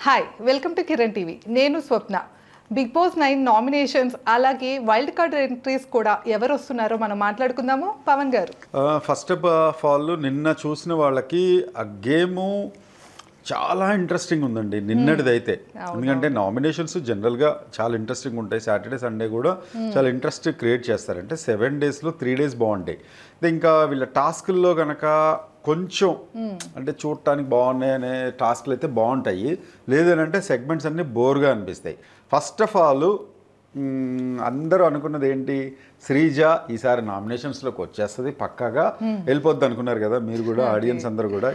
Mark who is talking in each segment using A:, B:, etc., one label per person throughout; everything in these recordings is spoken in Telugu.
A: Hi welcome to Kiran TV. నేను స్వప్న. బిగ్ బాస్ 9 నామినేషన్స్ అలాగే వైల్డ్ కార్డ్ ఎంట్రీస్ కూడా ఎవరు వస్తున్నారో మనం మాట్లాడుకుందాము. పవన్ గారు,
B: ఫస్ట్ ఆఫ్ ఆల్ నిన్న చూసిన వాళ్ళకి ఆ గేము చాలా ఇంట్రెస్టింగ్ ఉందండి నిన్నటిదైతే. ఎందుకంటే నామినేషన్స్ జనరల్గా చాలా ఇంట్రెస్టింగ్ ఉంటాయి. సాటర్డే సండే కూడా చాలా ఇంట్రెస్ట్ క్రియేట్ చేస్తారంటే 7 డేస్లో 3 డేస్ బాగుంటాయి. ఇంకా వీళ్ళ టాస్కుల్లో కనుక కొంచెం అంటే చూడటానికి బాగున్నాయనే టాస్క్లు అయితే బాగుంటాయి, లేదనంటే సెగ్మెంట్స్ అన్నీ బోర్గా అనిపిస్తాయి. ఫస్ట్ ఆఫ్ ఆల్ అందరూ అనుకున్నది ఏంటి, శ్రీజ ఈసారి నామినేషన్స్లోకి వచ్చేస్తుంది, పక్కాగా వెళ్ళిపోద్ది అనుకున్నారు కదా మీరు కూడా, ఆడియన్స్ అందరూ కూడా.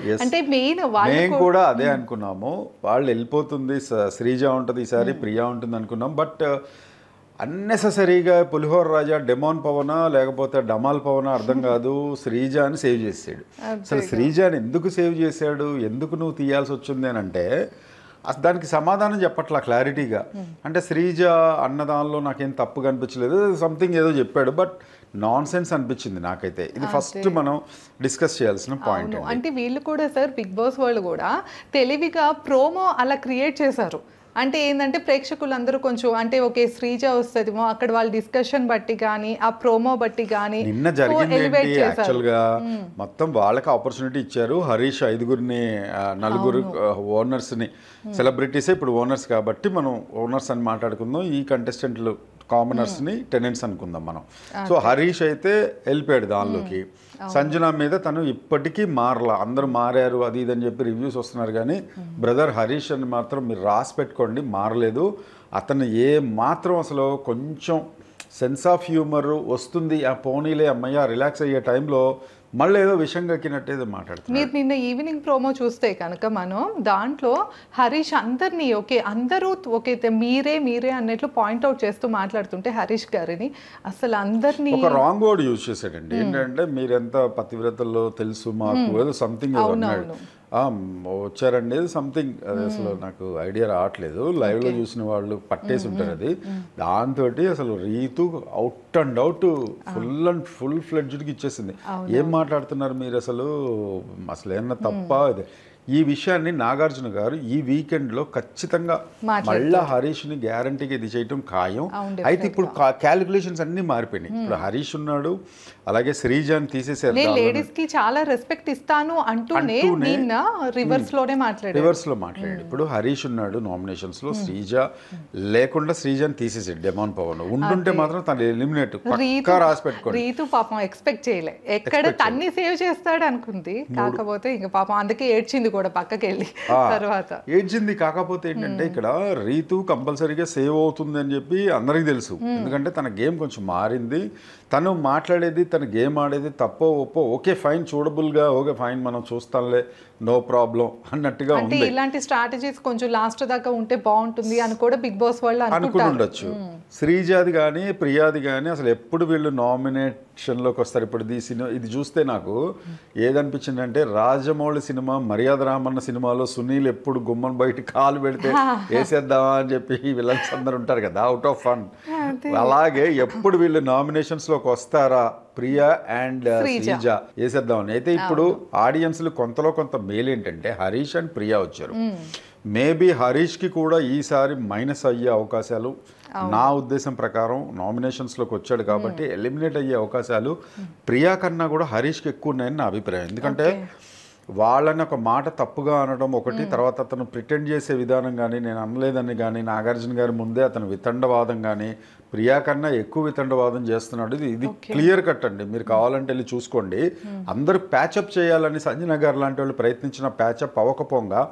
B: మేము కూడా అదే అనుకున్నాము, వాళ్ళు వెళ్ళిపోతుంది, శ్రీజ ఉంటుంది ఈసారి, ప్రియా ఉంటుంది అనుకున్నాం. బట్ అన్నెసెసరీగా పులిహోర రాజా డెమాన్ పవనా లేకపోతే డమాల్ పవనా అర్థం కాదు, శ్రీజాని సేవ్ చేసాడు. అసలు శ్రీజాని ఎందుకు సేవ్ చేశాడు, ఎందుకు నువ్వు తీయాల్సి వచ్చింది అని అంటే దానికి సమాధానం చెప్పట్లా క్లారిటీగా. అంటే శ్రీజ అన్నదానిలో నాకేం తప్పుగా అనిపించలేదు, సంథింగ్ ఏదో చెప్పాడు, బట్ నాన్ సెన్స్ అనిపించింది నాకైతే. ఇది ఫస్ట్ మనం డిస్కస్ చేయాల్సిన పాయింట్.
A: అంటే వీళ్ళు కూడా సార్, బిగ్ బాస్ వాళ్ళు కూడా తెలివిగా ప్రోమో అలా క్రియేట్ చేశారు. అంటే ఏంటంటే ప్రేక్షకులందరూ కొంచెం అంటే ఓకే శ్రీజ వస్తుందేమో, అక్కడ వాళ్ళ డిస్కషన్ బట్టి కానీ ఆ ప్రోమో బట్టి కానీ
B: నిన్న జరిగింది యాక్చువల్గా మొత్తం వాళ్ళకి ఆపర్చునిటీ ఇచ్చారు. హరీష్ 5గురిని 4 ఓనర్స్ని, సెలబ్రిటీసే ఇప్పుడు ఓనర్స్ కాబట్టి మనం ఓనర్స్ అని మాట్లాడుకుందాం, ఈ కంటెస్టెంట్లు కామనర్స్ని టెనెంట్స్ అనుకుందాం మనం. సో హరీష్ అయితే వెళ్ళిపోయాడు దానిలోకి. సంజన మీద తను ఇప్పటికీ మారలా, అందరూ మారారు అది ఇదని చెప్పి రివ్యూస్ వస్తున్నారు, కానీ బ్రదర్ హరీష్ అని మాత్రం మీరు రాసి పెట్టుకోండి, మారలేదు. అతను ఏ మాత్రం అసలు కొంచెం సెన్స్ ఆఫ్ హ్యూమర్ వస్తుంది, ఆ పోనీలే అమ్మయ్య రిలాక్స్ అయ్యే టైంలో మళ్ళీ ఏదో విషయం కక్కినట్టేదో మాట్లాడుతుంది.
A: మీరు నిన్న ఈవినింగ్ ప్రోమో చూస్తే కనుక మనం దాంట్లో హరీష్ అందరినీ ఓకే అందరూ ఓకే మీరే అన్నట్లు పాయింట్అవుట్ చేస్తూ మాట్లాడుతుంటే హరీష్ గారిని అసలు అందరినీ
B: ఒక రాంగ్ వర్డ్ యూజ్ చేశాడండి. ఏంటంటే మీరెంత పతివ్రతల్లో తెలుసు మాకు ఏదో సంథింగ్ ఏదో అన్నాడు, వచ్చారండి సంథింగ్, అది అసలు నాకు ఐడియా రావట్లేదు. లైవ్లో చూసిన వాళ్ళు పట్టేసి ఉంటారు అది. దాంతో అసలు Ritu out and out full ఫ్లెడ్జ్డ్కి ఇచ్చేసింది. ఏం మాట్లాడుతున్నారు మీరు, అసలు ఏమన్నా తప్ప ఇది. ఈ విషయాన్ని నాగార్జున గారు ఈ వీకెండ్లో ఖచ్చితంగా మళ్ళా హరీష్ని గ్యారంటీగా ఇది చేయటం ఖాయం. అయితే ఇప్పుడు క్యాలిక్యులేషన్స్ అన్నీ మారిపోయినాయి. ఇప్పుడు హరీష్ ఉన్నాడు, అలాగే శ్రీజాని తీసేసారు.
A: లేడీస్ కి చాలా రెస్పెక్ట్ ఇస్తాను అంటూనే రివర్స్ లో
B: మాట్లాడాడు. ఇప్పుడు హరీష్ ఉన్నాడు నామినేషన్స్ లో, శ్రీజ లేకుండా శ్రీజాని తీసేసాడు డెమాన్ పవన్. ఉండుంటే మాత్రం తను ఎలిమినేట్ పక్కా రాసి పెట్టుకోండి.
A: రీతు పాపం ఎక్స్పెక్ట్ చేయలే, ఎక్కడ తన్ని సేవ్ చేస్తాడు అనుకుంది, కాకపోతే ఇంకా పాపం అందుకే ఏడ్చింది కూడా పక్కకి వెళ్ళి. తర్వాత
B: ఏడ్చింది. కాకపోతే ఏంటంటే ఇక్కడ రీతు కంపల్సరీగా సేవ్ అవుతుంది అని చెప్పి అందరికీ తెలుసు, ఎందుకంటే తన గేమ్ కొంచెం మారింది. తను మాట్లాడేది, తన గేమ్ ఆడేది తప్పో ఒప్పో ఓకే ఫైన్, చూడబుల్గా ఓకే ఫైన్ మనం చూస్తాంలే, నో ప్రాబ్లం అన్నట్టుగా ఉంది.
A: ఇలాంటి స్ట్రాటజీస్ కొంచెం లాస్ట్ దాకా ఉంటే బాగుంటుంది అని కూడా బిగ్ బాస్ వాళ్ళు
B: అనుకుంటుండొచ్చు. శ్రీజాది కానీ ప్రియాది కానీ అసలు ఎప్పుడు వీళ్ళు నామినేషన్లోకి వస్తారు. ఇప్పుడు ఇది చూస్తే నాకు ఏదనిపించింది అంటే, రాజమౌళి సినిమా మర్యాద రామన్న సినిమాలో సునీల్ ఎప్పుడు గుమ్మం బయట కాలు పెడితే వేసేద్దామా అని చెప్పి విలన్స్ అందరు ఉంటారు కదా అవుట్ ఆఫ్ ఫన్, అలాగే ఎప్పుడు వీళ్ళు నామినేషన్స్లోకి వస్తారా ప్రియా అండ్ శ్రీజ వేసేద్దామని. అయితే ఇప్పుడు ఆడియన్స్లు కొంతలో కొంత మేలు ఏంటంటే హరీష్ అండ్ ప్రియా వచ్చారు. మేబీ హరీష్కి కూడా ఈసారి మైనస్ అయ్యే అవకాశాలు, నా ఉద్దేశం ప్రకారం నామినేషన్స్లోకి వచ్చాడు కాబట్టి ఎలిమినేట్ అయ్యే అవకాశాలు ప్రియా కన్నా కూడా హరీష్కి ఎక్కువ ఉన్నాయని నా అభిప్రాయం. ఎందుకంటే వాళ్ళని ఒక మాట తప్పుగా అనడం ఒకటి, తర్వాత అతను ప్రిటెండ్ చేసే విధానం కానీ, నేను అనలేదని కానీ, నాగార్జున గారి ముందే అతను వితండవాదం కానీ ప్రియా కన్నా ఎక్కువ వితండవాదం చేస్తున్నాడు. ఇది క్లియర్ కట్ అండి, మీరు కావాలంటే వెళ్ళి చూసుకోండి. అందరూ ప్యాచప్ చేయాలని సంజన గారు లాంటి వాళ్ళు ప్రయత్నించిన ప్యాచప్ అవ్వకపోగా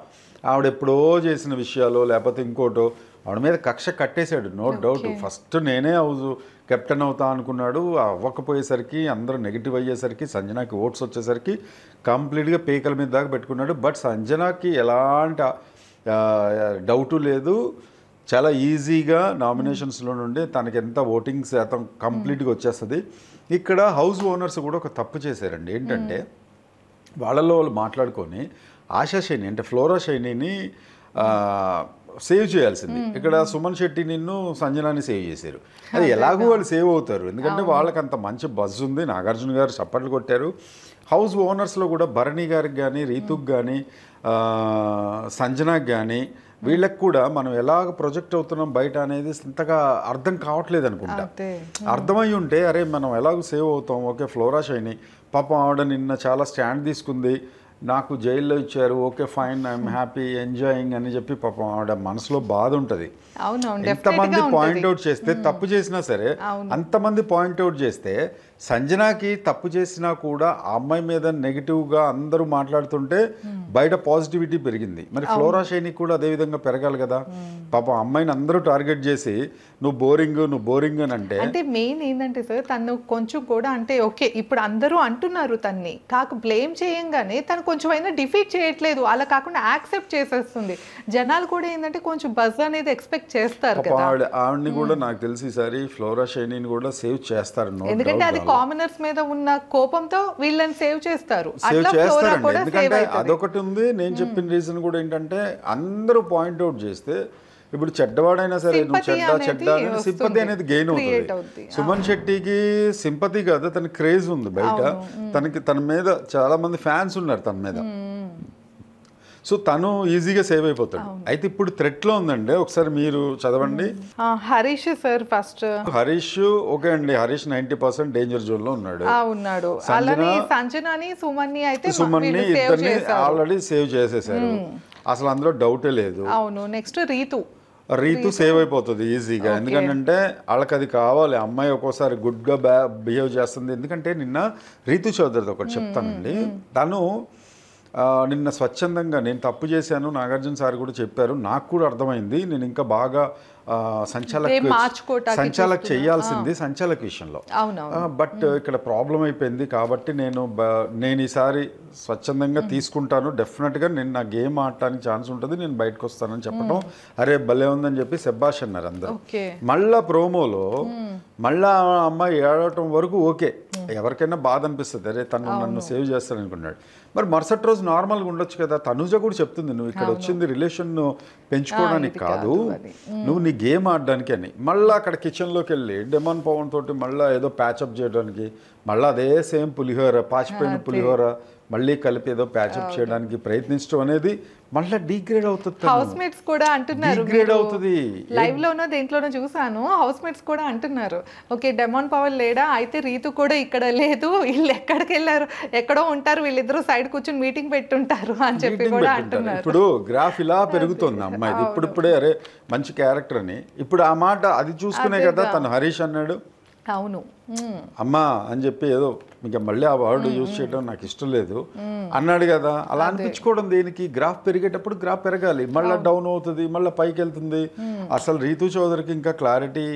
B: ఆవిడ ఎప్పుడో చేసిన విషయాలు లేకపోతే ఇంకోటో ఆవిడ మీద కక్ష కట్టేశాడు, నో డౌట్. ఫస్ట్ నేనే కెప్టెన్ అవుతా అనుకున్నాడు, అవ్వకపోయేసరికి అందరూ నెగిటివ్ అయ్యేసరికి సంజనాకి ఓట్స్ వచ్చేసరికి కంప్లీట్గా పేకల మీద దాకా పెట్టుకున్నాడు. బట్ సంజనాకి ఎలాంటి డౌటు లేదు, చాలా ఈజీగా నామినేషన్స్లో నుండి తనకి ఎంత ఓటింగ్ శాతం కంప్లీట్గా వచ్చేస్తుంది. ఇక్కడ హౌస్ ఓనర్స్ కూడా ఒక తప్పు చేశారండి. ఏంటంటే వాళ్ళలో వాళ్ళు మాట్లాడుకొని ఆశా శైని అంటే ఫ్లోరా శైనిని సేవ్ చేయాల్సింది. ఇక్కడ సుమన్ శెట్టి నిన్ను సంజనాని సేవ్ చేశారు. అది ఎలాగో వాళ్ళు సేవ్ అవుతారు, ఎందుకంటే వాళ్ళకి అంత మంచి బజ్ ఉంది. నాగార్జున గారు చప్పట్లు కొట్టారు. హౌస్ ఓనర్స్లో కూడా భరణి గారికి కానీ, రీతుకి కానీ, సంజనాకి కానీ వీళ్ళకి కూడా మనం ఎలాగ ప్రొజెక్ట్ అవుతున్నాం బయట అనేది ఇంతగా అర్థం కావట్లేదు అనుకుంటా. అర్థమై ఉంటే అరే మనం ఎలాగో సేవ్ అవుతాం, ఓకే ఫ్లోరా షైని పాపం ఆవిడ నిన్న చాలా స్టాండ్ తీసుకుంది, నాకు జైల్లో ఇచ్చారు, okay fine I'm happy enjoying అని చెప్పి పాపం ఆవిడ మనసులో బాధ ఉంటుంది. ఎంతమంది పాయింట్అవుట్ చేస్తే తప్పు చేసినా సరే, అంతమంది పాయింట్అవుట్ చేస్తే సంజనాకి తప్పు చేసినా కూడా ఆ అమ్మాయి మీద నెగిటివ్గా అందరూ మాట్లాడుతుంటే బయట పాజిటివిటీ పెరిగింది. మరి ఫ్లోరా షైని కూడా అదే విధంగా పెరగాలి కదా. పాపం అమ్మాయిని అందరూ టార్గెట్ చేసి నువ్వు బోరింగ్ అని అంటే
A: మెయిన్ ఏంటంటే సార్ తను కొంచెం కూడా అంటే ఓకే ఇప్పుడు అందరూ అంటున్నారు తన్ని బ్లేమ్ చేయంగానే తను కొంచెం అయినా డిఫీట్ చేయట్లేదు, అలా కాకుండా యాక్సెప్ట్ చేసేస్తుంది. జనాలు కూడా ఏంటంటే కొంచెం బజ్ అనేది ఎక్స్పెక్ట్ చేస్తారు కదా.
B: ఆవిడని కూడా నాకు తెలిసి ఈసారి ఫ్లోరా షైనిని కూడా సేవ్ చేస్తారు,
A: ఎందుకంటే అది కామనర్స్ మీద ఉన్న కోపంతో వీళ్ళని సేవ్ చేస్తారు.
B: ఎందుకంటే అదొకటి ఉంది. నేను చెప్పిన రీజన్ కూడా ఏంటంటే అందరూ పాయింట్అవుట్ చేస్తే ఇప్పుడు చెడ్డవాడైనా సరే నువ్వు చెడ్డ అనేది సింపతి అనేది గెయిన్ అవుతుంది. సుమన్ శెట్టికి సింపతి కాదు, తనకి క్రేజ్ ఉంది బయట, తన మీద చాలా మంది ఫ్యాన్స్ ఉన్నారు తన మీద. సో తను ఈజీగా సేవ్ అయిపోతాడు. అయితే ఇప్పుడు థ్రెట్ లో ఉందండి, ఒకసారి మీరు చదవండి.
A: Harish sir first
B: Harish okay అండి, హరీష్ 90% డేంజర్ జోన్ లో ఉన్నాడు.
A: సంజనాని సుమన్ని
B: ఇద్దరిని ఆల్రెడీ సేవ్ చేసేసారు, అసలు అందులో డౌటే లేదు.
A: అవును. నెక్స్ట్
B: రీతు సేవ్ అయిపోతుంది ఈజీగా, ఎందుకంటే వాళ్ళకి అది కావాలి. అమ్మాయి ఒక్కోసారి గుడ్గా బిహేవ్ చేస్తుంది. ఎందుకంటే నిన్న రీతు చౌదరిది ఒకటి చెప్తానండి, తను నిన్న స్వచ్ఛందంగా నేను తప్పు చేశాను, నాగార్జున సార్ కూడా చెప్పారు, నాకు కూడా అర్థమైంది, నేను ఇంకా బాగా సంచాలక్ చేయాల్సింది సంచాలక్ విషయంలో, బట్ ఇక్కడ ప్రాబ్లం అయిపోయింది కాబట్టి నేను ఈసారి స్వచ్ఛందంగా తీసుకుంటాను, డెఫినెట్గా నేను నా గేమ్ ఆడటానికి ఛాన్స్ ఉంటుంది, నేను బయటకు వస్తానని చెప్పడం అరే భలే ఉందని చెప్పి శబాష్ అన్నారు అందరూ. మళ్ళా ప్రోమోలో మళ్ళా అమ్మాయి ఏడవటం వరకు ఓకే, ఎవరికైనా బాధ అనిపిస్తుంది, అరే తను నన్ను సేవ్ చేస్తాను అనుకున్నాడు. మరి మరుసటి రోజు నార్మల్గా ఉండొచ్చు కదా. తనుజ కూడా చెప్తుంది నువ్వు ఇక్కడ వచ్చింది రిలేషన్ పెంచుకోవడానికి కాదు, నువ్వు నీ గేమ్ ఆడడానికి అని. మళ్ళీ అక్కడ కిచెన్లోకి వెళ్ళి డెమాన్ పవన్ తోటి మళ్ళీ ఏదో ప్యాచప్ చేయడానికి, మళ్ళీ అదే సేమ్ పులిహోర, పాచిపోయిన పులిహోర మళ్ళీ కలిపి ఏదో ప్యాచప్ చేయడానికి ప్రయత్నించడం అనేది మళ్ళీ డీగ్రేడ్ అవుతుంది.
A: హౌస్ మేట్స్ కూడా అంటున్నారు,
B: డీగ్రేడ్ అవుతుంది.
A: లైవ్ లోనో దేంట్లోనో చూసాను, హౌస్ మేట్స్ కూడా అంటున్నారు ఓకే డెమాన్ పవన్ లేడా, అయితే రీతు కూడా ఇక్కడ లేదు, వీళ్ళు ఎక్కడికి వెళ్ళారు, ఎక్కడో ఉంటారు, వీళ్ళిద్దరూ సైడ్ కూర్చొని మీటింగ్ పెట్టుంటారు అని చెప్పి కూడా అంటున్నారు.
B: ఇప్పుడు గ్రాఫ్ ఇలా పెరుగుతుంది అమ్మాయిది, ఇప్పుడిప్పుడే అరే మంచి క్యారెక్టర్ అని. ఇప్పుడు ఆ మాట అది చూసుకునే కదా తను హరీష్ అన్నాడు,
A: అవును
B: అమ్మా అని చెప్పి ఏదో ఇంకా మళ్ళీ ఆ వర్డ్ యూజ్ చేయడం నాకు ఇష్టం లేదు అన్నాడు కదా. అలా అనిపించుకోవడం దేనికి? గ్రాఫ్ పెరిగేటప్పుడు గ్రాఫ్ పెరగాలి, మళ్ళీ డౌన్ అవుతుంది, మళ్ళీ పైకి వెళ్తుంది. అసలు రీతు చౌదరికి ఇంకా క్లారిటీ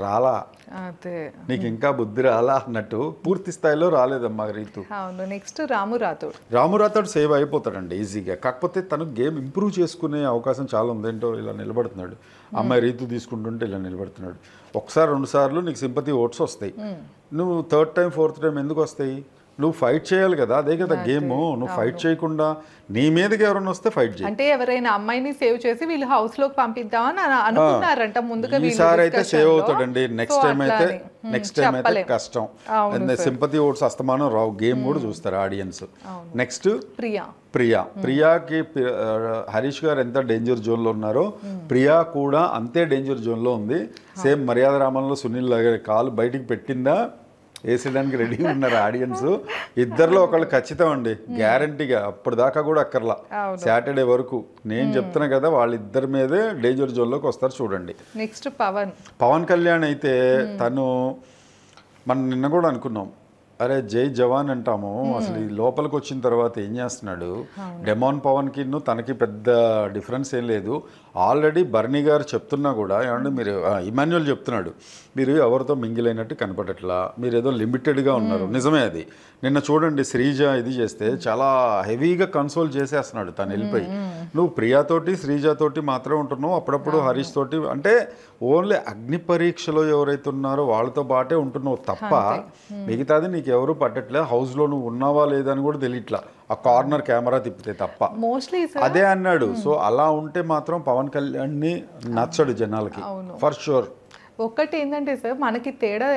B: రాలా, నీకు ఇంకా బుద్ధి రాలా అన్నట్టు పూర్తి స్థాయిలో రాలేదమ్మా రీతు.
A: నెక్స్ట్ రాము
B: రాథోడ్ సేవ్ అయిపోతాడండి ఈజీగా. కాకపోతే తను గేమ్ ఇంప్రూవ్ చేసుకునే అవకాశం చాలా ఉంది. ఏంటో ఇలా నిలబడుతున్నాడు, అమ్మాయి రీతు తీసుకుంటుంటే ఇలా నిలబడుతున్నాడు. ఒకసారి 2 సార్లు నీకు సింపతి ఓట్స్ వస్తాయి, నువ్వు థర్డ్ టైం ఫోర్త్ టైం ఎందుకు వస్తాయి? నువ్వు ఫైట్ చేయాలి కదా, అదే కదా గేమ్. నువ్వు ఫైట్ చేయకుండా నీ మీదకి ఎవరైనా వస్తే ఫైట్ చేయి.
A: అంటే ఎవరైనా అమ్మాయిని సేవ్ చేసి వీళ్ళు హౌస్ లోకి పంపిద్దామని అనుకున్నారంట ముందుగా.
B: ఈసారి అయితే సేవ్ అవుతాడండి, నెక్స్ట్ టైం అయితే కష్టం. సింపతి ఓట్స్ అస్తమానం రావు, గేమ్ కూడా చూస్తారు ఆడియన్స్. నెక్స్ట్ ప్రియాకి హరీష్ గారు ఎంత డేంజర్ జోన్ లో ఉన్నారో ప్రియా కూడా అంతే డేంజర్ జోన్ లో ఉంది. సేమ్ మర్యాద రామంలో సునీల్ లాగా కాలు బయటికి పెట్టిందా వేసేయడానికి రెడీ ఉన్నారు ఆడియన్స్. ఇద్దరిలో ఒకళ్ళు ఖచ్చితం అండి, గ్యారంటీగా. అప్పటిదాకా కూడా అక్కర్లా, సాటర్డే వరకు నేను చెప్తున్నా కదా, వాళ్ళిద్దరి మీదే డేంజర్ జోన్లోకి వస్తారు చూడండి.
A: నెక్స్ట్
B: పవన్ కళ్యాణ్ అయితే తను మనం నిన్న కూడా అనుకున్నాం, అరే జై జవాన్ అంటాము, అసలు ఈ లోపలికి వచ్చిన తర్వాత ఏం చేస్తున్నాడు? డెమాన్ పవన్కి తనకి పెద్ద డిఫరెన్స్ ఏం లేదు. ఆల్రెడీ బర్నీ గారు చెప్తున్నా కూడా, ఏమంటే మీరు ఇమాన్యుయల్ చెప్తున్నాడు, మీరు ఎవరితో మింగిల్ అయినట్టు కనపడట్లా, మీరు ఏదో లిమిటెడ్గా ఉన్నారు. నిజమే అది. నిన్న చూడండి శ్రీజ ఇది చేస్తే చాలా హెవీగా కన్సోల్ చేసేస్తున్నాడు తను వెళ్ళిపోయి. నువ్వు ప్రియాతోటి శ్రీజతోటి మాత్రమే ఉంటున్నావు, అప్పుడప్పుడు హరీష్ తోటి, అంటే ఓన్లీ అగ్ని పరీక్షలో ఎవరైతే ఉన్నారో వాళ్ళతో పాటే ఉంటున్నావు తప్ప మిగతాది నీకు ఎవరు పట్టట్లే. హౌస్లో నువ్వు ఉన్నావా లేదా అని కూడా తెలియట్లా, ఆ కార్నర్ కెమెరా తిప్పితే తప్ప. అదే అన్నాడు. సో అలా ఉంటే మాత్రం పవన్ కళ్యాణ్ని నచ్చడు జనాలకి ఫర్ షూర్.
A: ఒకటి ఏంటంటే సార్ మనకి తేడా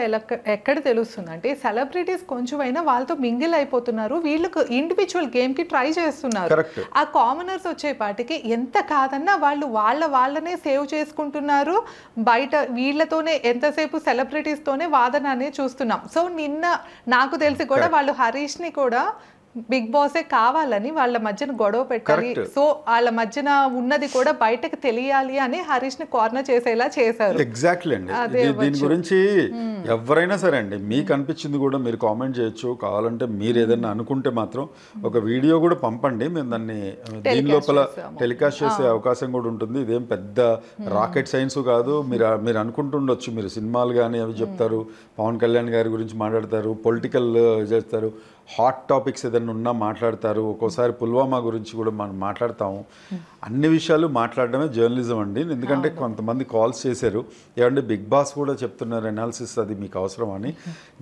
A: ఎక్కడ తెలుస్తుంది అంటే సెలబ్రిటీస్ కొంచెమైనా వాళ్ళతో మింగిల్ అయిపోతున్నారు, వీళ్ళకు ఇండివిజువల్ గేమ్కి ట్రై చేస్తున్నారు. ఆ కామనర్స్ వచ్చేపాటికి ఎంత కాదన్నా వాళ్ళనే సేవ్ చేసుకుంటున్నారు. బయట వీళ్ళతోనే ఎంతసేపు సెలబ్రిటీస్తోనే వాదన అనేది చూస్తున్నాం. సో నిన్న నాకు తెలిసి కూడా వాళ్ళు హరీష్ని కూడా బిగ్ బాసే కావాలని వాళ్ళ మధ్యన గొడవ పెట్టాలి, సో వాళ్ళ మధ్యన ఉన్నది కూడా బయటకు తెలియాలి అని హరీష్ ని కార్నర్ చేసేలా చేశారు.
B: ఎగ్జాక్ట్లీ అండి. దీని గురించి ఎవరైనా సరే అండి మీకు అనిపించింది కూడా మీరు కామెంట్ చేయొచ్చు. కావాలంటే మీరు ఏదైనా అనుకుంటే మాత్రం ఒక వీడియో కూడా పంపండి, మేము దాన్ని దీని లోపల టెలికాస్ట్ చేసే అవకాశం కూడా ఉంటుంది. ఇదేం పెద్ద రాకెట్ సైన్స్ కాదు. మీరు అనుకుంటుండొచ్చు, మీరు సినిమాలు కానీ అవి చెప్తారు, పవన్ కళ్యాణ్ గారి గురించి మాట్లాడతారు, పొలిటికల్ చేస్తారు, హాట్ టాపిక్స్ ఏదైనా ఉన్నా మాట్లాడతారు, ఒక్కోసారి పుల్వామా గురించి కూడా మనం మాట్లాడతాము. అన్ని విషయాలు మాట్లాడడమే జర్నలిజం అండి. ఎందుకంటే కొంతమంది కాల్స్ చేశారు, ఏమంటే బిగ్ బాస్ కూడా చెప్తున్నారు అనాలిసిస్, అది మీకు అవసరం అని.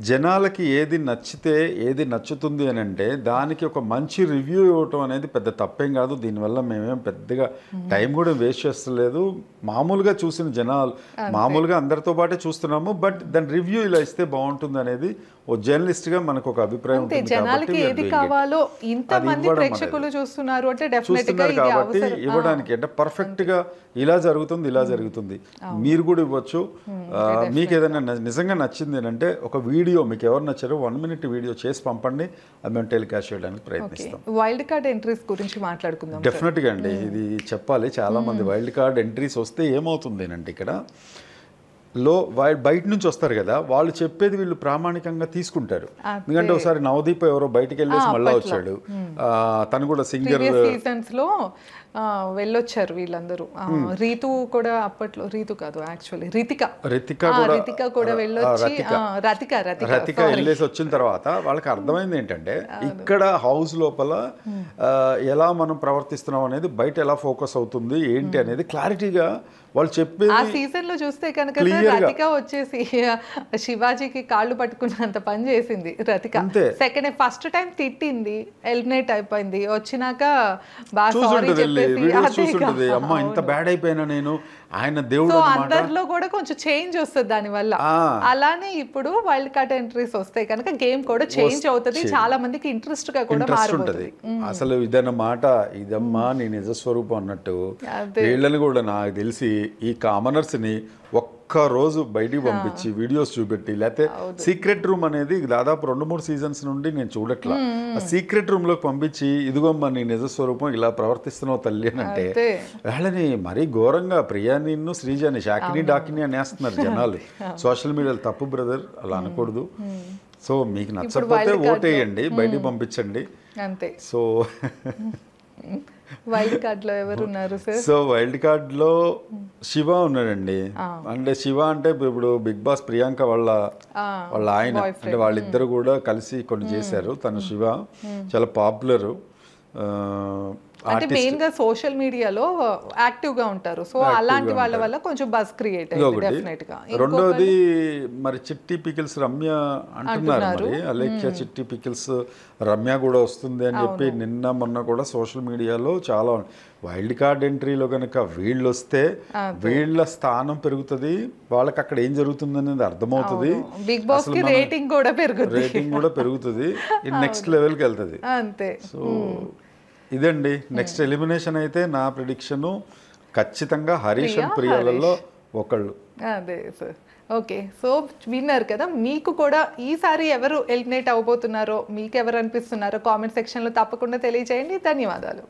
B: జనాలకి ఏది నచ్చితే ఏది నచ్చుతుంది అని అంటే దానికి ఒక మంచి రివ్యూ ఇవ్వటం అనేది పెద్ద తప్పేం కాదు. దీనివల్ల మేమేం పెద్దగా టైం కూడా వేస్ట్ చేస్తలేదు. మామూలుగా చూసిన జనాలు మామూలుగా అందరితో పాటే చూస్తున్నాము, బట్ దాని రివ్యూ ఇలా ఇస్తే బాగుంటుంది అనేది ఓ జర్నలిస్ట్గా మనకు ఒక అభిప్రాయం ఉంటుంది.
A: జనాలకి ఏది కావాలో ఇంతమంది ప్రేక్షకులు చూస్తున్నారు అంటే డెఫినెట్గా
B: కాబట్టి ఇవ్వడానికి అంటే పర్ఫెక్ట్గా ఇలా జరుగుతుంది మీరు కూడా ఇవ్వచ్చు. మీకు ఏదైనా నిజంగా నచ్చింది అంటే ఒక వీడియో మీకు ఎవరు నచ్చారో 1 minute వీడియో చేసి పంపండి, అది మేము టెలికాస్ట్ చేయడానికి ప్రయత్నిస్తాం.
A: వైల్డ్ కార్డ్ ఎంట్రీస్ గురించి మాట్లాడుకుందాం.
B: డెఫినెట్గా అండి, ఇది చెప్పాలి. చాలా మంది వైల్డ్ కార్డ్ ఎంట్రీస్ వస్తే ఏమవుతుంది అంటే ఇక్కడ బయట నుంచి వస్తారు కదా, వాళ్ళు చెప్పేది వీళ్ళు ప్రామాణికంగా తీసుకుంటారు. ఎందుకంటే ఒకసారి నవదీప్ ఎవరో బయటికి వెళ్ళేసి మళ్ళీ వచ్చాడు, తను కూడా సింగర్
A: సీజన్స్ లో వెళ్ళొచ్చారు వీళ్ళందరూ. రీతు కూడా అప్పట్లో, రీతు కాదు యాక్చువల్లీ రితిక కూడా వెళ్ళొచ్చి
B: రతిక వెళ్ళేసి వచ్చిన తర్వాత వాళ్ళకి అర్థమైంది ఏంటంటే ఇక్కడ హౌస్ లోపల ఎలా మనం ప్రవర్తిస్తున్నాం అనేది బయట ఎలా ఫోకస్ అవుతుంది ఏంటి అనేది క్లారిటీగా వాళ్ళు చెప్పేది.
A: ఆ సీజన్ లో చూస్తే కనుక రతిక వచ్చేసి శివాజీకి కాళ్ళు పట్టుకున్నంత పని చేసింది రతిక. సెకండ్ ఫస్ట్ టైం తిట్టింది, ఎలిమినేట్ అయిపోయింది, వచ్చినాక బాగా సారీ
B: చూస్తుంటది, అమ్మ ఇంత బ్యాడ్ అయిపోయినా నేను, ఆయన దేవుడు.
A: అందరిలో కూడా కొంచెం చేంజ్ వస్తుంది దాని వల్ల. అలానే ఇప్పుడు వైల్డ్ కార్డ్ ఎంట్రీస్ వస్తాయి కనుక గేమ్ కూడా చేంజ్ అవుతుంది, చాలా మందికి ఇంట్రెస్ట్ గా కూడా మారుతుంది.
B: అసలు ఇదన్నమాట, ఇదమ్మా నీ నిజస్వరూపం అన్నట్టు వీళ్ళని కూడా నాకు తెలిసి ఈ కామనర్స్ ని ఒక్క రోజు బయటికి పంపించి వీడియోస్ చూపెట్టి, లేకపోతే సీక్రెట్ రూమ్ అనేది దాదాపు 2-3 సీజన్స్ నుండి నేను చూడట్లా, ఆ సీక్రెట్ రూమ్ లోకి పంపించి ఇదిగోమ్మా నీ నిజస్వరూపం ఇలా ప్రవర్తిస్తున్నావు తల్లి అని అంటే వాళ్ళని మరీ ఘోరంగా ప్రియాని శ్రీజాని షాకిని డాకిని అనేస్తున్నారు జనాలు సోషల్ మీడియాలో. తప్పు బ్రదర్, అలా అనకూడదు. సో మీకు నచ్చకపోతే ఓటేయండి, బయటికి పంపించండి అంతే. సో
A: వైల్డ్ కార్డ్ లో ఎవరు ఉన్నారు సార్?
B: సో వైల్డ్ కార్డ్ లో శివ ఉన్నాడండి. అంటే శివ అంటే ఇప్పుడు బిగ్ బాస్ ప్రియాంక వాళ్ళ ఆయన, అంటే వాళ్ళిద్దరు కూడా కలిసి కొన్ని చేశారు. తను శివ చాలా పాపులర్,
A: అంటే మెయిన్ గా సోషల్ మీడియాలో యాక్టివ్ గా ఉంటారు. సో అలాంటి వాళ్ళ వల్ల కొంచెం బస్ క్రియేట్ అయ్యింది డెఫినెట్ గా.
B: రెండోది మరి చిట్టి పికిల్స్ రమ్య అంటున్నారు, మరి అలేఖ్య చిట్టి పికిల్స్ రమ్య కూడా వస్తుంది అని చెప్పి నిన్న మొన్న కూడా సోషల్ మీడియాలో చాలా. వైల్డ్ కార్డ్ ఎంట్రీలో కనుక వీళ్ళు వస్తే వీళ్ళ స్థానం పెరుగుతుంది, వాళ్ళకి అక్కడ ఏం జరుగుతుంది అనేది అర్థమవుతుంది,
A: బిగ్ బాస్ కి రేటింగ్ కూడా
B: పెరుగుతుంది, నెక్స్ట్ లెవెల్కి వెళ్తుంది అంతే. సో ఇదండి నెక్స్ట్ ఎలిమినేషన్ అయితే నా ప్రిడిక్షన్ ఖచ్చితంగా హరీష్ అండ్ ప్రియాలలో ఒకళ్ళు.
A: అదే సార్. ఓకే, సో విన్నారు కదా. మీకు కూడా ఈసారి ఎవరు ఎలిమినేట్ అవబోతున్నారో, మీకు ఎవరు అనిపిస్తున్నారో కామెంట్ సెక్షన్లో తప్పకుండా తెలియజేయండి. ధన్యవాదాలు.